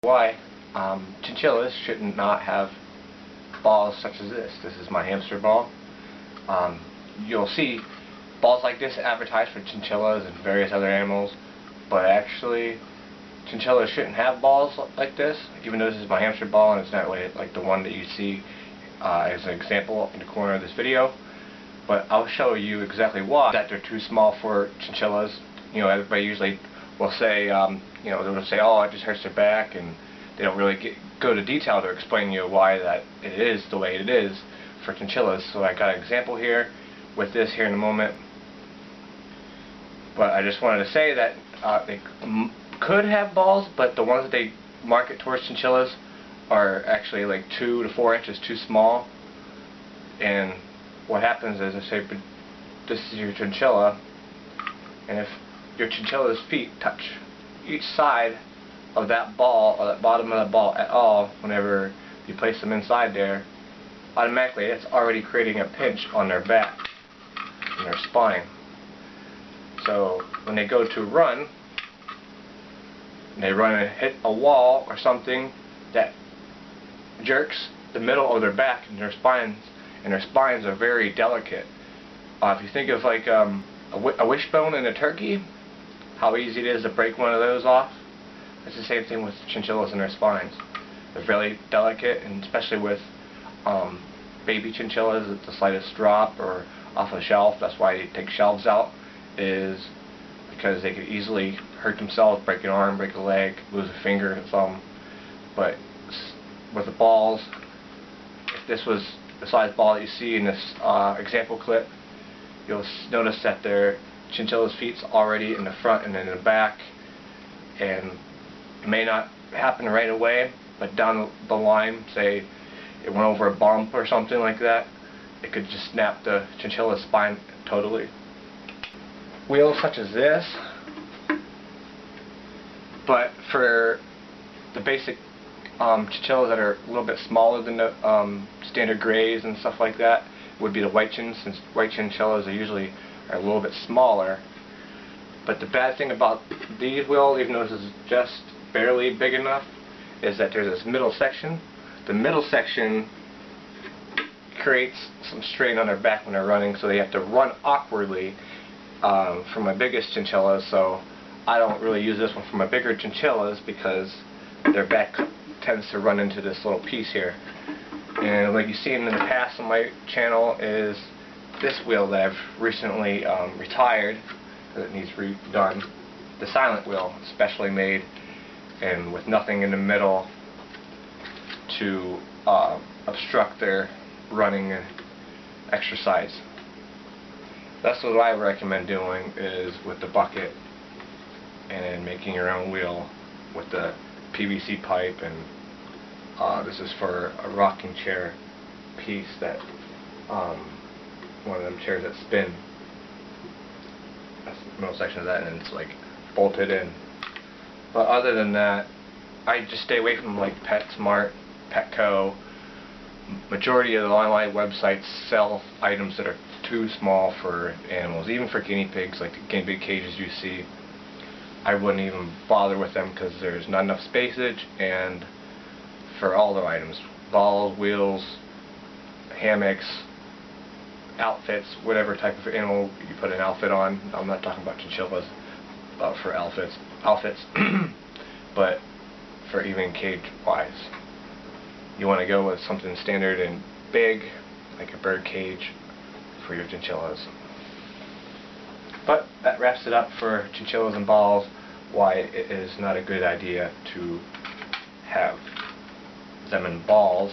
Why chinchillas should not have balls such as this. This is my hamster ball. You'll see balls like this advertised for chinchillas and various other animals, but actually chinchillas shouldn't have balls like this, even though this is my hamster ball and it's not like the one that you see as an example in the corner of this video. But I'll show you exactly why that they're too small for chinchillas. You know, everybody usually will say, they'll say, oh, it just hurts their back, and they don't really go to detail to explain to you why that it is the way it is for chinchillas. So I got an example here with this here in a moment. But I just wanted to say that they could have balls, but the ones that they market towards chinchillas are actually like 2 to 4 inches too small. And what happens is, I say, this is your chinchilla, and if your chinchilla's feet touch each side of that ball, or that bottom of the ball at all, whenever you place them inside there, automatically it's already creating a pinch on their back and their spine. So when they go to run, they run and hit a wall or something that jerks the middle of their back and their spines are very delicate. If you think of like a wishbone in a turkey, how easy it is to break one of those off, it's the same thing with chinchillas and their spines. They're very delicate, and especially with baby chinchillas, it's the slightest drop or off a shelf. That's why they take shelves out, is because they could easily hurt themselves, break an arm, break a leg, lose a finger and thumb. But with the balls, if this was the size ball that you see in this example clip, you'll notice that their chinchilla's feet's already in the front and in the back, and it may not happen right away, but down the line, say it went over a bump or something like that, it could just snap the chinchilla's spine totally. Wheels such as this, but for the basic chinchillas that are a little bit smaller than the standard grays and stuff like that, would be the white chins, since white chinchillas are usually a little bit smaller. But the bad thing about these wheels, even though this is just barely big enough, is that there's this middle section. The middle section creates some strain on their back when they're running, so they have to run awkwardly for my biggest chinchillas. So I don't really use this one for my bigger chinchillas because their back tends to run into this little piece here. And like you've seen in the past on my channel is this wheel that I've recently retired because it needs redone. The silent wheel, specially made and with nothing in the middle to obstruct their running and exercise. That's what I recommend doing, is with the bucket and making your own wheel with the PVC pipe. And this is for a rocking chair piece that one of them chairs that spin. That's the middle section of that, and it's like bolted in. But other than that, I just stay away from like PetSmart, Petco. Majority of the online websites sell items that are too small for animals, even for guinea pigs, like the guinea pig cages you see. I wouldn't even bother with them because there's not enough spacage, and for all the items, balls, wheels, hammocks, outfits, whatever type of animal you put an outfit on. I'm not talking about chinchillas for outfits, but for even cage wise, you want to go with something standard and big, like a bird cage for your chinchillas. But that wraps it up for chinchillas and balls, why it is not a good idea to have them in balls.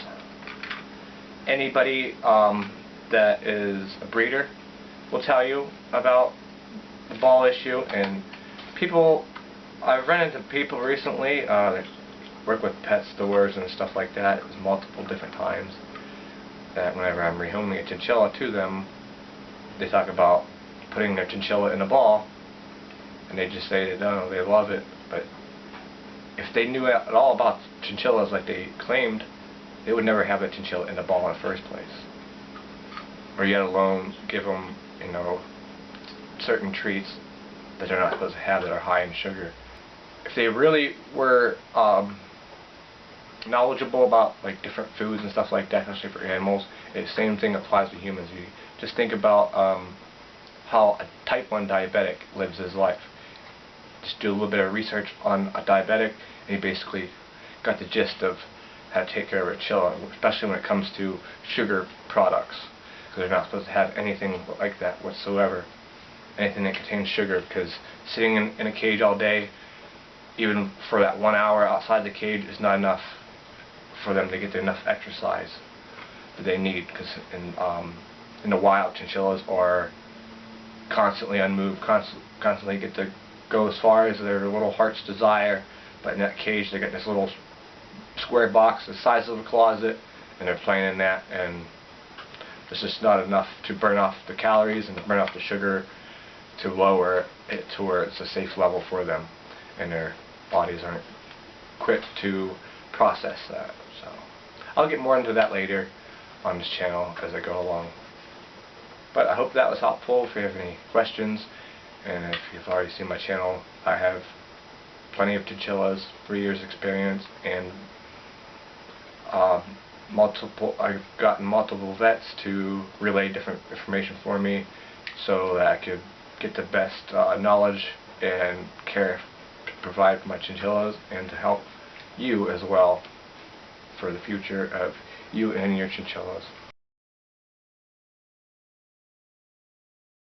Anybody that is a breeder will tell you about the ball issue, and people, I've run into people recently that work with pet stores and stuff like that multiple different times, that whenever I'm rehoming a chinchilla to them, they talk about putting their chinchilla in a ball, and they just say that no, they love it. But if they knew at all about chinchillas like they claimed, they would never have a chinchilla in the ball in the first place. Or yet alone give them, certain treats that they're not supposed to have that are high in sugar. If they really were knowledgeable about like different foods and stuff like that, especially for animals, the same thing applies to humans. You just think about how a type 1 diabetic lives his life. Just do a little bit of research on a diabetic, and you basically got the gist of how to take care of a chinchilla, especially when it comes to sugar products, because they're not supposed to have anything like that whatsoever, anything that contains sugar, because sitting in a cage all day, even for that 1 hour outside the cage, is not enough for them to get enough exercise that they need, because in the wild, chinchillas are constantly unmoved, constantly get to go as far as their little heart's desire, but in that cage they got this little square box the size of a closet, and they're playing in that, and there's just not enough to burn off the calories and to burn off the sugar to lower it to where it's a safe level for them, and their bodies aren't equipped to process that. So I'll get more into that later on this channel as I go along. But I hope that was helpful. If you have any questions, and if you've already seen my channel, I have plenty of chinchillas, 3 years experience, and I've gotten multiple vets to relay different information for me so that I could get the best knowledge and care to provide for my chinchillas, and to help you as well for the future of you and your chinchillas.